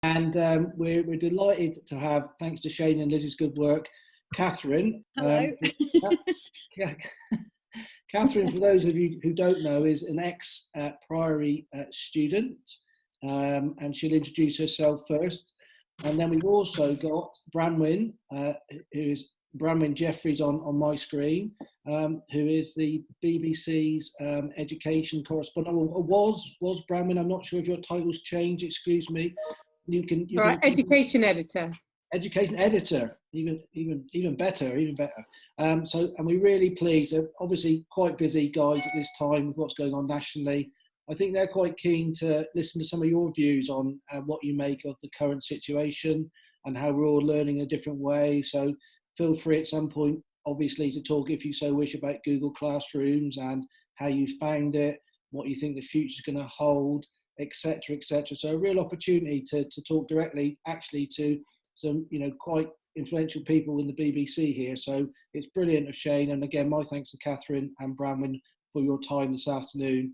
And we're delighted to have, thanks to Shane and Liz's good work, Katherine. Hello. Katherine, for those of you who don't know, is an ex-Priory student, and she'll introduce herself first. And then we've also got Branwen, who's Branwen Jeffreys on my screen, who is the BBC's education correspondent, or was Branwen. I'm not sure if your title's changed, excuse me. You can education editor. Education editor, even better. And we're really pleased. They're obviously quite busy guys at this time with what's going on nationally. I think they're quite keen to listen to some of your views on what you make of the current situation and how we're all learning a different way. So feel free at some point, obviously, to talk, if you so wish, about Google Classrooms and how you found it, what you think the future is going to hold, etc., etc. So a real opportunity to talk directly, actually, to some quite influential people in the BBC here. So it's brilliant of Shane, and again, my thanks to Katherine and Branwen for your time this afternoon.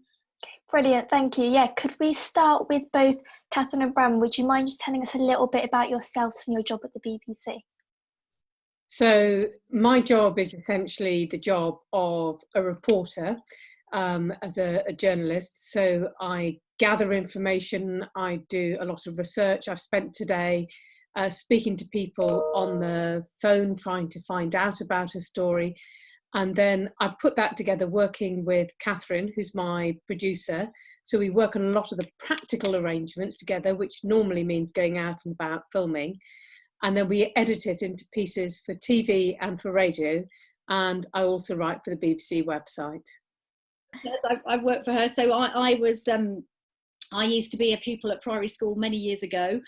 Brilliant, thank you. Yeah, could we start with both Katherine and Branwen? Would you mind just telling us a little bit about yourselves and your job at the BBC? So my job is essentially the job of a reporter as a journalist. So I gather information, I do a lot of research. I've spent today speaking to people on the phone, trying to find out about a story. And then I put that together working with Katherine, who's my producer. So we work on a lot of the practical arrangements together, which normally means going out and about filming. And then we edit it into pieces for TV and for radio. And I also write for the BBC website. Yes, I've worked for her. So I used to be a pupil at Priory School many years ago.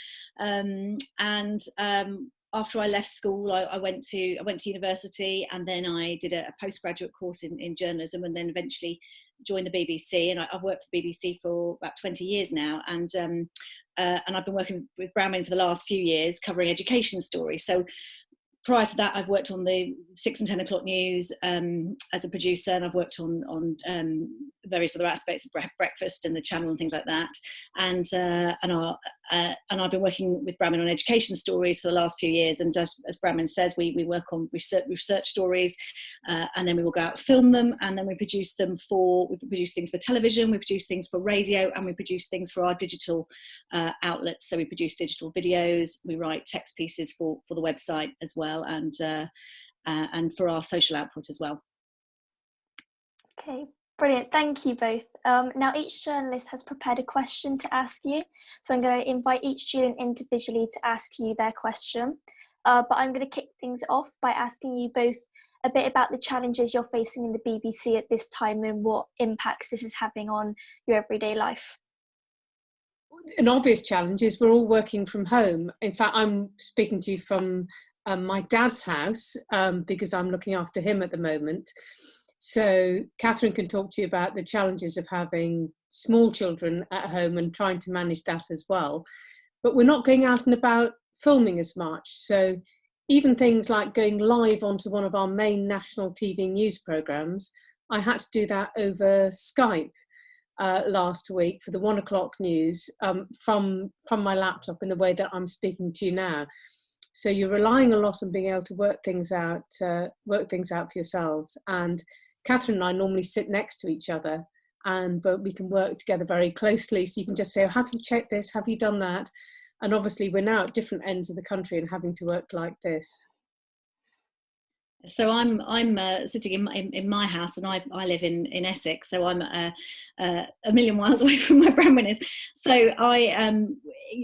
After I left school, I went to university, and then I did a postgraduate course in journalism, and then eventually joined the BBC. And I've worked for BBC for about 20 years now, and I've been working with Branwen for the last few years, covering education stories. So prior to that, I've worked on the 6 and 10 o'clock news as a producer, and I've worked on various other aspects of breakfast and the channel and things like that. And I've been working with Branwen on education stories for the last few years. And as Branwen says, we work on research stories, and then we will go out and film them, and then we produce things for television, we produce things for radio, and we produce things for our digital outlets. So we produce digital videos, we write text pieces for the website as well, and for our social output as well. Okay, brilliant. Thank you both. Now each journalist has prepared a question to ask you. So I'm going to invite each student individually to ask you their question. But I'm going to kick things off by asking you both a bit about the challenges you're facing in the BBC at this time and what impacts this is having on your everyday life. An obvious challenge is we're all working from home. In fact, I'm speaking to you from my dad's house because I'm looking after him at the moment. So Katherine can talk to you about the challenges of having small children at home and trying to manage that as well. But we're not going out and about filming as much. So even things like going live onto one of our main national TV news programmes, I had to do that over Skype last week for the 1 o'clock news from my laptop in the way that I'm speaking to you now. So you're relying a lot on being able to work things out for yourselves. And Katherine and I normally sit next to each other, but we can work together very closely. So you can just say, oh, have you checked this? Have you done that? And obviously we're now at different ends of the country and having to work like this. So I'm sitting in my house, and I live in Essex, so I'm a million miles away from where Branwen is. So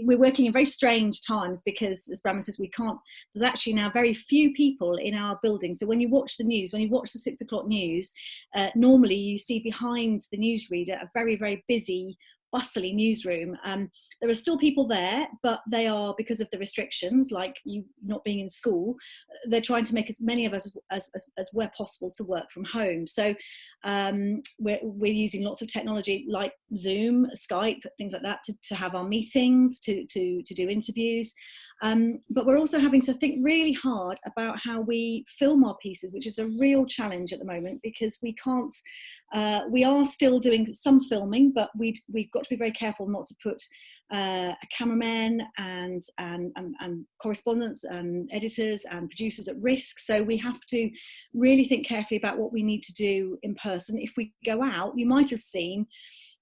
we're working in very strange times because, as Branwen says, there's actually now very few people in our building. So when you watch the news, when you watch the 6 o'clock news, normally you see behind the newsreader a very, very busy, bustling newsroom. There are still people there, but they are, because of the restrictions, like you not being in school, they're trying to make as many of us as where possible to work from home. So we're using lots of technology like Zoom, Skype, things like that to have our meetings, to do interviews. But we're also having to think really hard about how we film our pieces, which is a real challenge at the moment, because we can't, we are still doing some filming, but we've got to be very careful not to put a cameraman and correspondents and editors and producers at risk. So we have to really think carefully about what we need to do in person. If we go out, you might have seen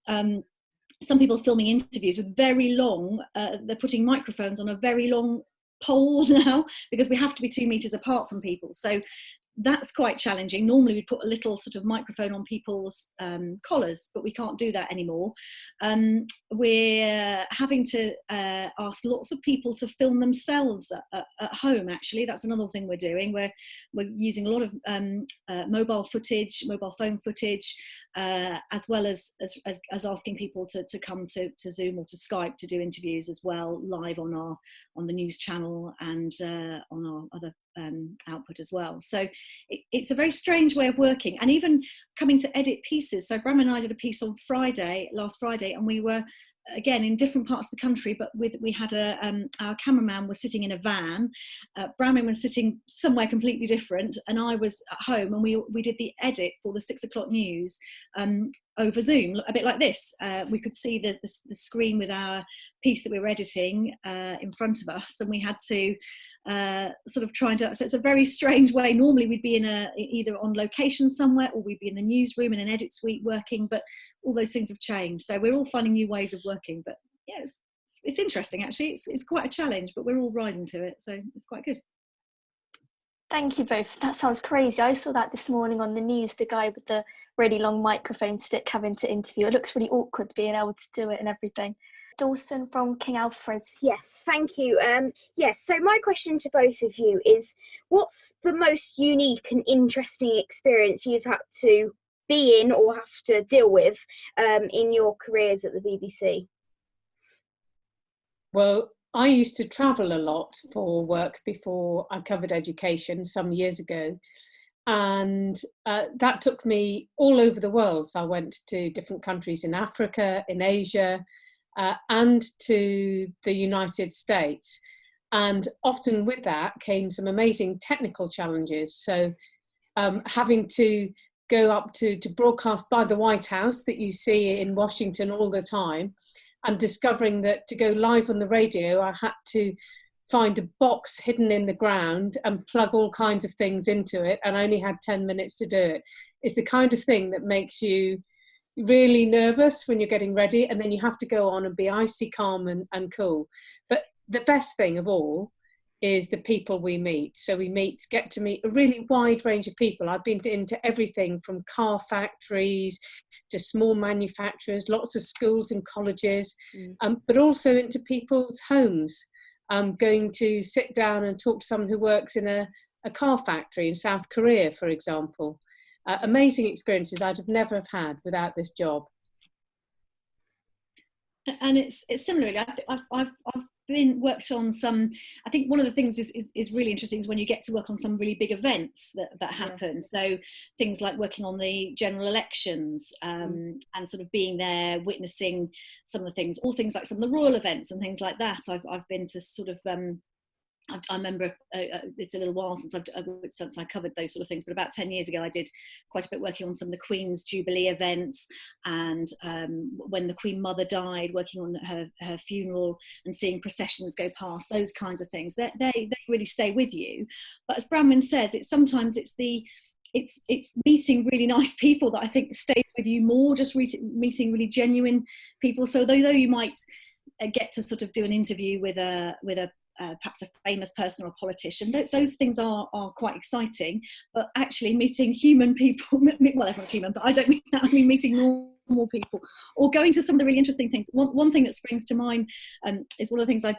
some people filming interviews with very long, they're putting microphones on a very long pole now, because we have to be 2 meters apart from people. So that's quite challenging. Normally we'd put a little sort of microphone on people's collars, but we can't do that anymore. We're having to ask lots of people to film themselves at home. Actually, that's another thing we're doing. We're using a lot of mobile phone footage, as well as asking people to come to Zoom or to Skype to do interviews as well, live on the news channel and on our other output as well. So it's a very strange way of working, and even coming to edit pieces. So Branwen and I did a piece on last Friday, and we were again in different parts of the country, but we had our cameraman was sitting in a van, Branwen was sitting somewhere completely different, and I was at home, and we did the edit for the 6 o'clock news over Zoom, a bit like this. We could see the screen with our piece that we were editing in front of us, and we had to sort of trying to, so it's a very strange way. Normally we'd be in either on location somewhere, or we'd be in the newsroom in an edit suite working, but all those things have changed. So we're all finding new ways of working, but yeah, it's interesting actually. It's quite a challenge, but we're all rising to it, so it's quite good. Thank you both. That sounds crazy. I saw that this morning on the news, the guy with the really long microphone stick having to interview. It looks really awkward being able to do it and everything. Dawson from King Alfred. Yes, thank you. Yes, so my question to both of you is, what's the most unique and interesting experience you've had to be in or have to deal with in your careers at the BBC? Well, I used to travel a lot for work before I covered education some years ago. And that took me all over the world. So I went to different countries in Africa, in Asia, and to the United States. And often with that came some amazing technical challenges. So having to go up to broadcast by the White House that you see in Washington all the time, and discovering that to go live on the radio, I had to find a box hidden in the ground and plug all kinds of things into it, and I only had 10 minutes to do it. It's the kind of thing that makes you really nervous when you're getting ready, and then you have to go on and be icy calm and cool. But the best thing of all is the people we meet. So we get to meet a really wide range of people. I've been into everything from car factories to small manufacturers, lots of schools and colleges, but also into people's homes. Going to sit down and talk to someone who works in a car factory in South Korea, for example. Amazing experiences I'd have never have had without this job. And it's similarly, I've worked on some. I think one of the things is really interesting is when you get to work on some really big events that happen. So things like working on the general elections and sort of being there, witnessing some of the things, all things like some of the royal events and things like that. I've been to sort of. I remember it's a little while since I covered those sort of things, but about 10 years ago I did quite a bit working on some of the Queen's Jubilee events, and when the Queen Mother died, working on her funeral and seeing processions go past, those kinds of things. They really stay with you. But as Branwen says, it's meeting really nice people that I think stays with you more, just meeting really genuine people. So though you might get to sort of do an interview with a perhaps a famous person or a politician, those things are quite exciting, but actually meeting human people, well, everyone's human, but I don't mean that, I mean meeting normal people, or going to some of the really interesting things. One thing that springs to mind is one of the things I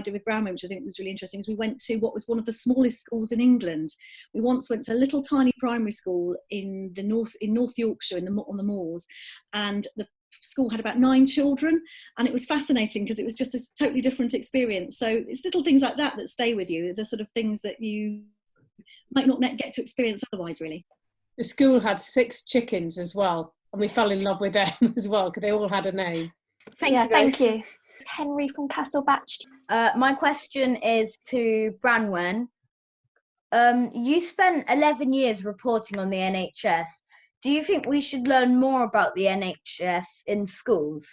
did with Branwen, which I think was really interesting, is we went to what was one of the smallest schools in England. We once went to a little tiny primary school in North Yorkshire on the moors, and the school had about 9 children, and it was fascinating because it was just a totally different experience. So it's little things like that stay with you, the sort of things that you might not get to experience otherwise, really. The school had 6 chickens as well, and we fell in love with them as well because they all had a name. Thank you. Henry from Castlebatch. My question is to Branwen. You spent 11 years reporting on the NHS. Do you think we should learn more about the NHS in schools?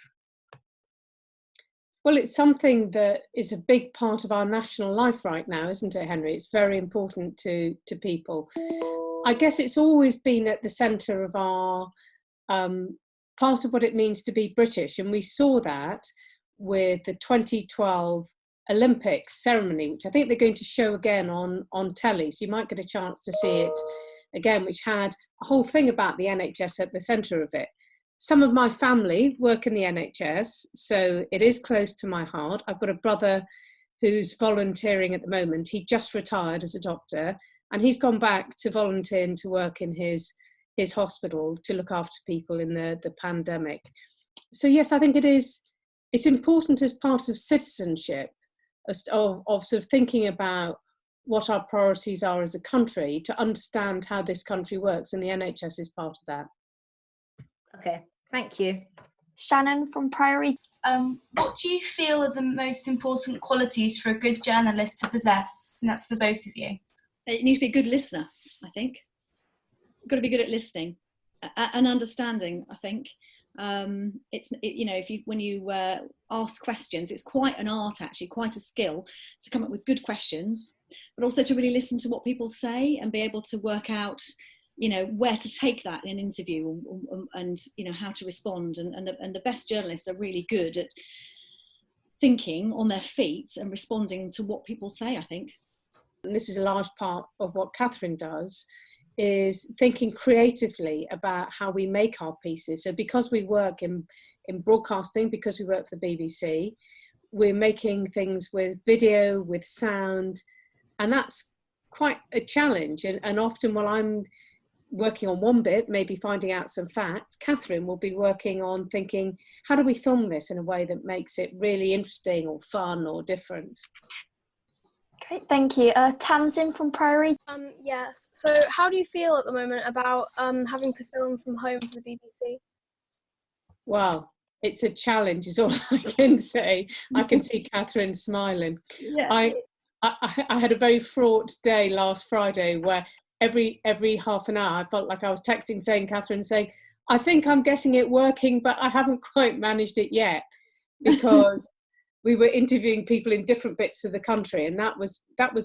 Well, it's something that is a big part of our national life right now, isn't it, Henry? It's very important to people. I guess it's always been at the centre of our part of what it means to be British, and we saw that with the 2012 Olympics ceremony, which I think they're going to show again on telly, so you might get a chance to see it again, which had a whole thing about the NHS at the centre of it. Some of my family work in the NHS, so it is close to my heart. I've got a brother who's volunteering at the moment. He just retired as a doctor, and he's gone back to volunteer and to work in his hospital to look after people in the pandemic. So yes, I think it's important as part of citizenship, of sort of thinking about what our priorities are as a country, to understand how this country works, and the NHS is part of that. Okay, thank you. Shannon from Priory. What do you feel are the most important qualities for a good journalist to possess? And that's for both of you. You need to be a good listener, I think. You've got to be good at listening and understanding, I think. When you ask questions, it's quite an art, actually, quite a skill to come up with good questions, but also to really listen to what people say and be able to work out, where to take that in an interview and how to respond. And the best journalists are really good at thinking on their feet and responding to what people say, I think. And this is a large part of what Katherine does, is thinking creatively about how we make our pieces. So because we work in broadcasting, because we work for the BBC, we're making things with video, with sound, and that's quite a challenge. And often while I'm working on one bit, maybe finding out some facts, Katherine will be working on thinking, how do we film this in a way that makes it really interesting or fun or different? Great, thank you. Tamsin from Priory. Yes. So how do you feel at the moment about having to film from home for the BBC? Well, it's a challenge is all I can say. I can see Katherine smiling. Yeah. I had a very fraught day last Friday where every half an hour I felt like I was texting Katherine saying, I think I'm getting it working, but I haven't quite managed it yet, because we were interviewing people in different bits of the country, and that was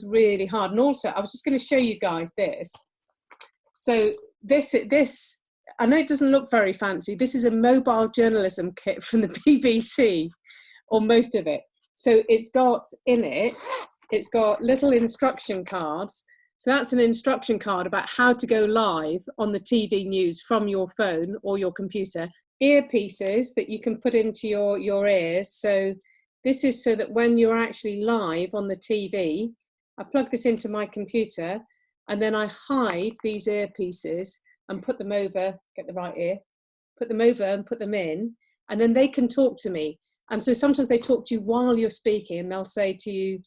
really hard. And also, I was just going to show you guys this. So this, I know it doesn't look very fancy. This is a mobile journalism kit from the BBC, or most of it. So it's got little instruction cards. So that's an instruction card about how to go live on the TV news from your phone or your computer. Earpieces that you can put into your ears. So this is so that when you're actually live on the TV, I plug this into my computer and then I hide these earpieces and put them over, get the right ear, put them over and put them in, and then they can talk to me. And so sometimes they talk to you while you're speaking, and they'll say to you,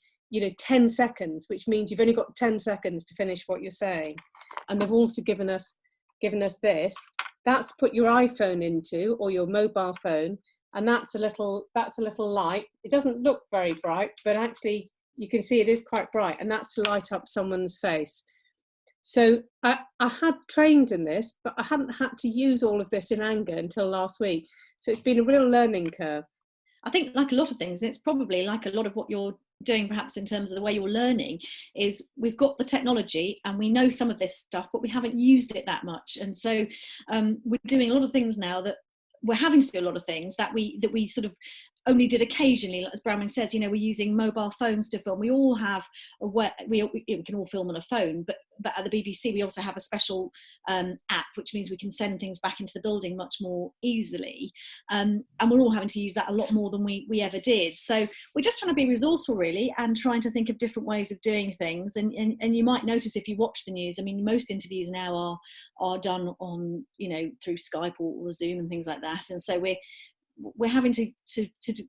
10 seconds, which means you've only got 10 seconds to finish what you're saying. And they've also given us this. That's to put your iPhone into, or your mobile phone, and that's a little light. It doesn't look very bright, but actually you can see it is quite bright, and that's to light up someone's face. So I had trained in this, but I hadn't had to use all of this in anger until last week. So it's been a real learning curve. I think, like a lot of things, and it's probably like a lot of what you're doing perhaps in terms of the way you're learning, is we've got the technology and we know some of this stuff, but we haven't used it that much. And so we're doing a lot of things now that we're having to do a lot of things that we sort of only did occasionally. As Branwen says, we're using mobile phones to film. We all have we can all film on a phone, but at the BBC we also have a special app, which means we can send things back into the building much more easily, and we're all having to use that a lot more than we ever did. So we're just trying to be resourceful, really, and trying to think of different ways of doing things. And you might notice if you watch the news, I mean, most interviews now are done on through Skype or Zoom and things like that, and so we're having to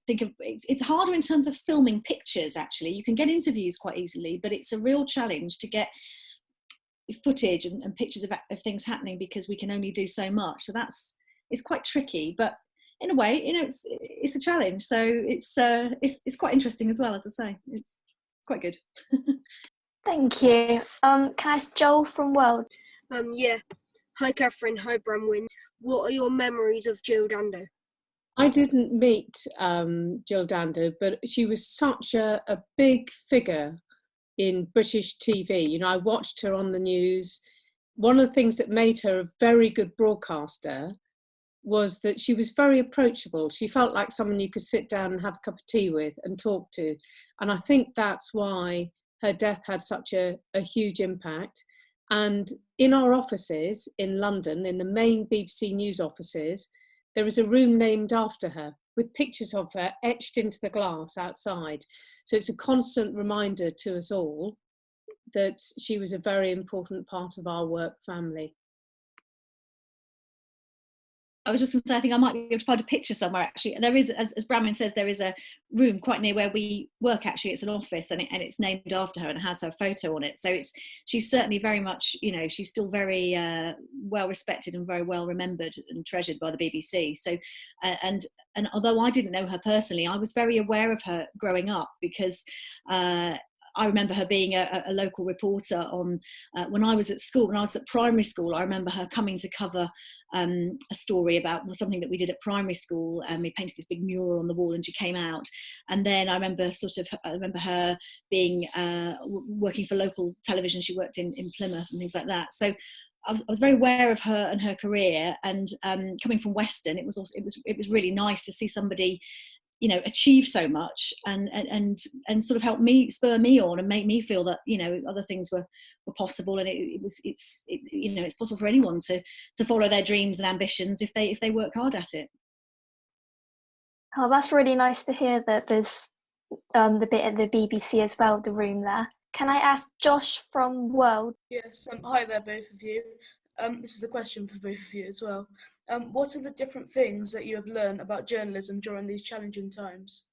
think of, it's harder in terms of filming pictures. Actually, you can get interviews quite easily, but it's a real challenge to get footage and pictures of things happening, because we can only do so much. So it's quite tricky, but in a way, it's a challenge. So it's quite interesting as well. As I say, it's quite good. Thank you. Can I ask Joel from World? Yeah. Hi Katherine, hi Branwen. What are your memories of Dando? I didn't meet Jill Dando, but she was such a big figure in British TV. You know, I watched her on the news. One of the things that made her a very good broadcaster was that she was very approachable. She felt like someone you could sit down and have a cup of tea with and talk to. And I think that's why her death had such a huge impact. And in our offices in London, in the main BBC News offices, there is a room named after her with pictures of her etched into the glass outside. So it's a constant reminder to us all that she was a very important part of our work family. I was just going to say, I think I might be able to find a picture somewhere, actually. There is, as Branwen says, there is a room quite near where we work, actually. It's an office, and it's named after her and it has her photo on it. So she's certainly very much, you know, she's still very well respected and very well remembered and treasured by the BBC. So, and although I didn't know her personally, I was very aware of her growing up, because I remember her being a local reporter on when I was at school. When I was at primary school, I remember her coming to cover a story about something that we did at primary school, and we painted this big mural on the wall, and she came out. And then I remember her being working for local television. She worked in Plymouth and things like that. So I was very aware of her and her career. And coming from Western, it was really nice to see somebody, you know, achieve so much and sort of help me, spur me on, and make me feel that, you know, other things were possible. And it's you know, it's possible for anyone to follow their dreams and ambitions if they work hard at it. Oh, that's really nice to hear that there's the bit at the BBC as well, the room there. Can I ask Josh from World? Yes, hi there, both of you. This is a question for both of you as well. What are the different things that you have learned about journalism during these challenging times?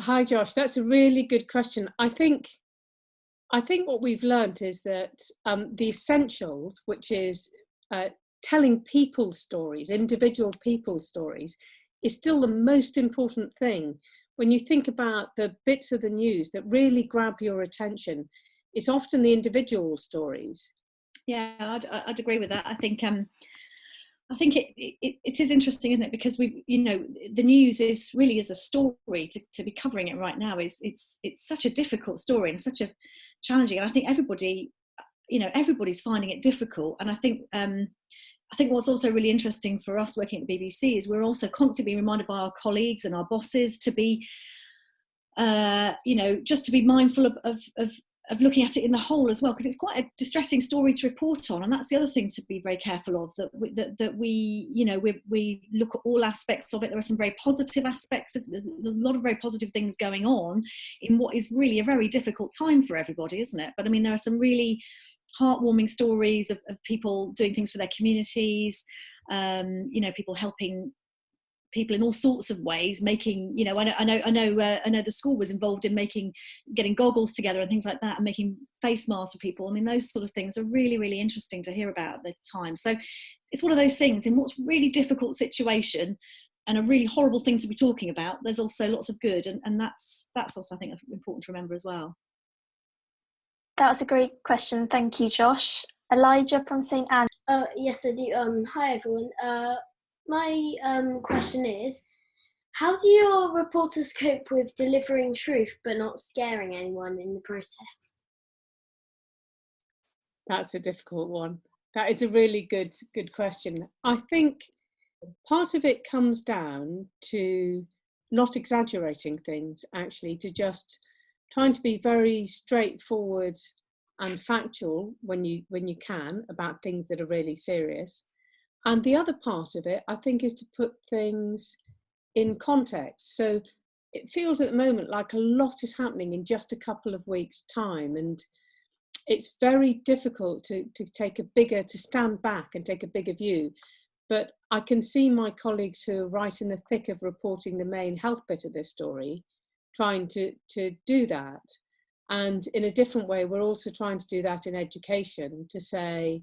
Hi, Josh. That's a really good question. I think what we've learned is that the essentials, which is telling people's stories, individual people's stories, is still the most important thing. When you think about the bits of the news that really grab your attention, it's often the individual stories. Yeah, I'd agree with that. I think it is interesting, isn't it? Because you know, the news is a story to be covering it right now. It's such a difficult story and such a challenging. And I think everybody's finding it difficult. And I think what's also really interesting for us working at the BBC is we're also constantly reminded by our colleagues and our bosses to be, you know, just to be mindful of looking at it in the whole as well, because it's quite a distressing story to report on. And that's the other thing to be very careful of, that we you know, we look at all aspects of it. There are some very positive aspects there's a lot of very positive things going on in what is really a very difficult time for everybody, isn't it? But I mean, there are some really heartwarming stories of people doing things for their communities, you know, people helping people in all sorts of ways, making, you know, I know the school was involved in getting goggles together and things like that, and making face masks for people. I mean, those sort of things are really, really interesting to hear about at the time. So it's one of those things, in what's really difficult situation and a really horrible thing to be talking about, there's also lots of good, and that's also, I think, important to remember as well. That was a great question. Thank you, Josh. Elijah from St. Anne. Yes, I do. Hi, everyone. My question is, how do your reporters cope with delivering truth but not scaring anyone in the process? That's a difficult one. That is a really good question. I think part of it comes down to not exaggerating things, actually, to just trying to be very straightforward and factual when you can about things that are really serious. And the other part of it, I think, is to put things in context. So it feels at the moment like a lot is happening in just a couple of weeks' time. And it's very difficult to stand back and take a bigger view. But I can see my colleagues who are right in the thick of reporting the main health bit of this story, trying to do that. And in a different way, we're also trying to do that in education, to say,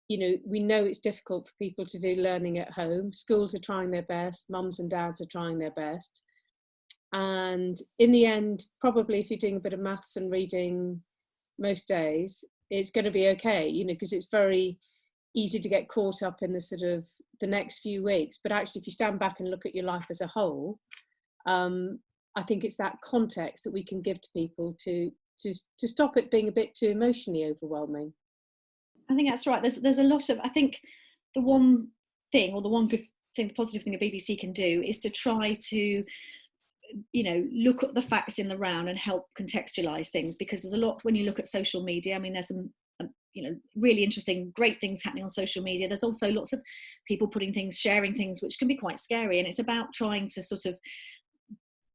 you know, we know it's difficult for people to do learning at home. Schools are trying their best. Mums and dads are trying their best. And in the end, probably if you're doing a bit of maths and reading most days, it's going to be okay, you know, because it's very easy to get caught up in the sort of the next few weeks, but actually if you stand back and look at your life as a whole, I think it's that context that we can give to people to stop it being a bit too emotionally overwhelming. I think that's right. There's a lot of, I think the one thing, or the one good thing, the positive thing the BBC can do is to try to, you know, look at the facts in the round and help contextualize things, because there's a lot when you look at social media. I mean, there's some you know, really interesting, great things happening on social media. There's also lots of people putting things, sharing things, which can be quite scary. And it's about trying to sort of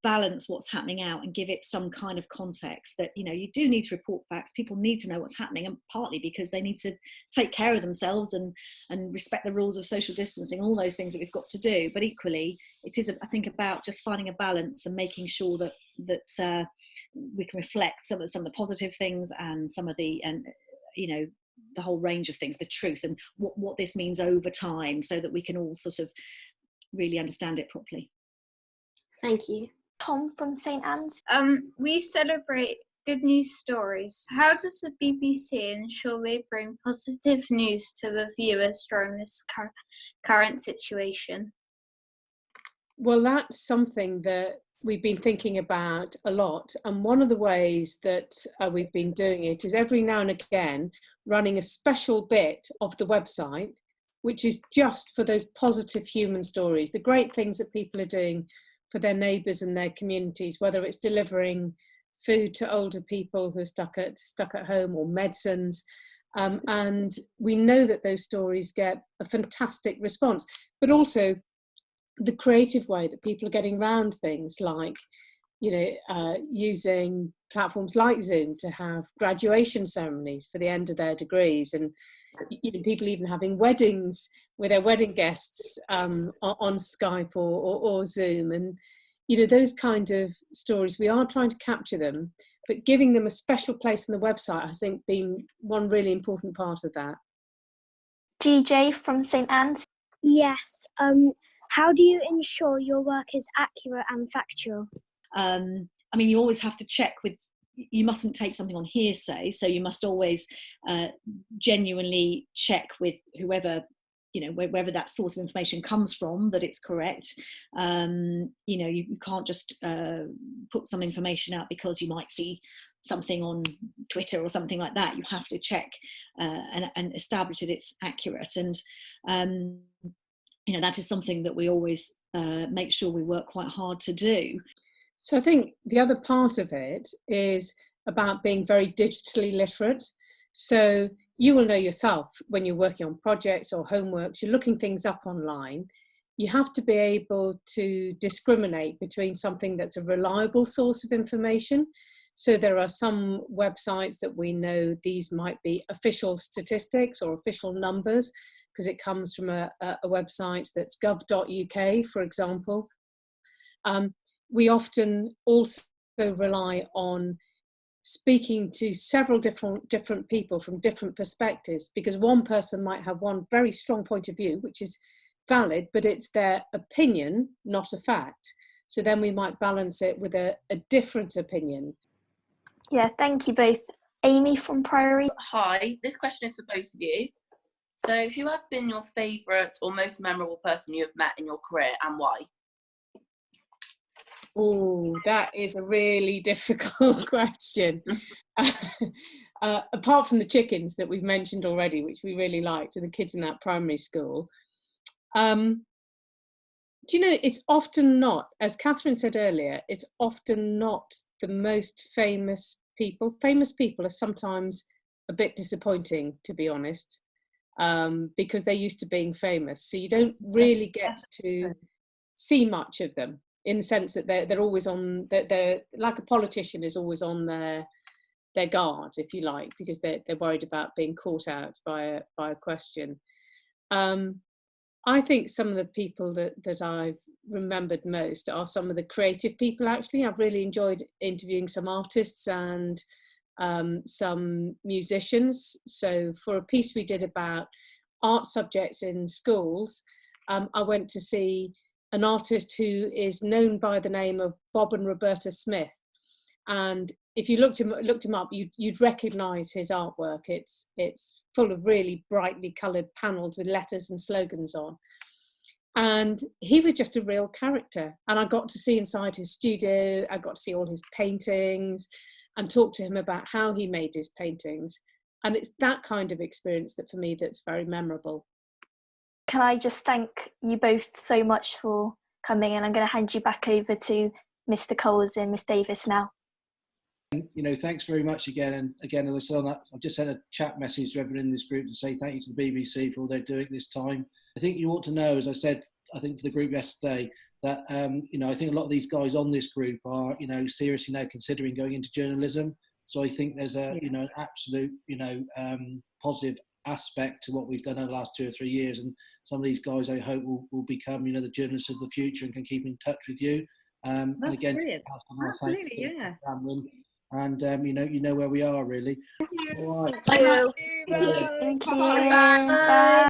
balance what's happening out and give it some kind of context that, you know, you do need to report facts. People need to know what's happening, and partly because they need to take care of themselves and respect the rules of social distancing, all those things that we've got to do. But equally, it is, I think, about just finding a balance and making sure that we can reflect some of the positive things and some of the, and you know, the whole range of things, the truth, and what this means over time, so that we can all sort of really understand it properly. Thank you. Tom from St Anne's. We celebrate good news stories. How does the BBC ensure they bring positive news to the viewers during this current situation? Well, that's something that we've been thinking about a lot, and one of the ways that we've been doing it is every now and again running a special bit of the website which is just for those positive human stories, the great things that people are doing for their neighbours and their communities, whether it's delivering food to older people who are stuck at home, or medicines. And we know that those stories get a fantastic response, but also the creative way that people are getting around things, like, you know, using platforms like Zoom to have graduation ceremonies for the end of their degrees, and you know, people even having weddings with their wedding guests on Skype or Zoom. And you know, those kind of stories, we are trying to capture them, but giving them a special place on the website has, I think, been one really important part of that. GJ from St Anne's. Yes. How do you ensure your work is accurate and factual? I mean, you always have to check with, you mustn't take something on hearsay, so you must always genuinely check with whoever, you know, wherever that source of information comes from, that it's correct. You know, you can't just put some information out because you might see something on Twitter or something like that. You have to check and establish that it's accurate. And you know, that is something that we always make sure we work quite hard to do. So I think the other part of it is about being very digitally literate. So you will know yourself, when you're working on projects or homeworks, you're looking things up online, you have to be able to discriminate between something that's a reliable source of information. So there are some websites that we know these might be official statistics or official numbers, because it comes from a website that's gov.uk, for example. We often also rely on speaking to several different people from different perspectives, because one person might have one very strong point of view, which is valid, but it's their opinion, not a fact. So then we might balance it with a different opinion. Yeah, thank you both. Amy from Priory. Hi, this question is for both of you. So who has been your favourite or most memorable person you have met in your career, and why? Oh, that is a really difficult question. Apart from the chickens that we've mentioned already, which we really liked, and the kids in that primary school, do you know, it's often not, as Katherine said earlier, it's often not the most famous people. Famous people are sometimes a bit disappointing, to be honest, because they're used to being famous. So you don't really get to see much of them, in the sense that they're always on, they're like a politician is always on their guard, if you like, because they're worried about being caught out by a question. I think some of the people that I've remembered most are some of the creative people, actually. I've really enjoyed interviewing some artists and some musicians. So for a piece we did about art subjects in schools, I went to see an artist who is known by the name of Bob and Roberta Smith. And if you looked him up, you'd recognise his artwork. It's full of really brightly coloured panels with letters and slogans on. And he was just a real character. And I got to see inside his studio, I got to see all his paintings and talk to him about how he made his paintings. And it's that kind of experience that for me, that's very memorable. Can I just thank you both so much for coming, and I'm going to hand you back over to Mr. Coles and Miss Davis now. You know, thanks very much again. And again, as I said on that, I've just sent a chat message to everyone in this group to say thank you to the BBC for all they're doing this time. I think you ought to know, as I said, I think to the group yesterday, that, you know, I think a lot of these guys on this group are, you know, seriously now considering going into journalism. So I think there's a, you know, an absolute, you know, positive aspect to what we've done over the last 2 or 3 years. And some of these guys, I hope, will become, you know, the journalists of the future and can keep in touch with you. That's and again, brilliant. Absolutely, yeah. And you know where we are, really. Thank you. All right. Thank you. Bye. Thank you. Bye. Bye.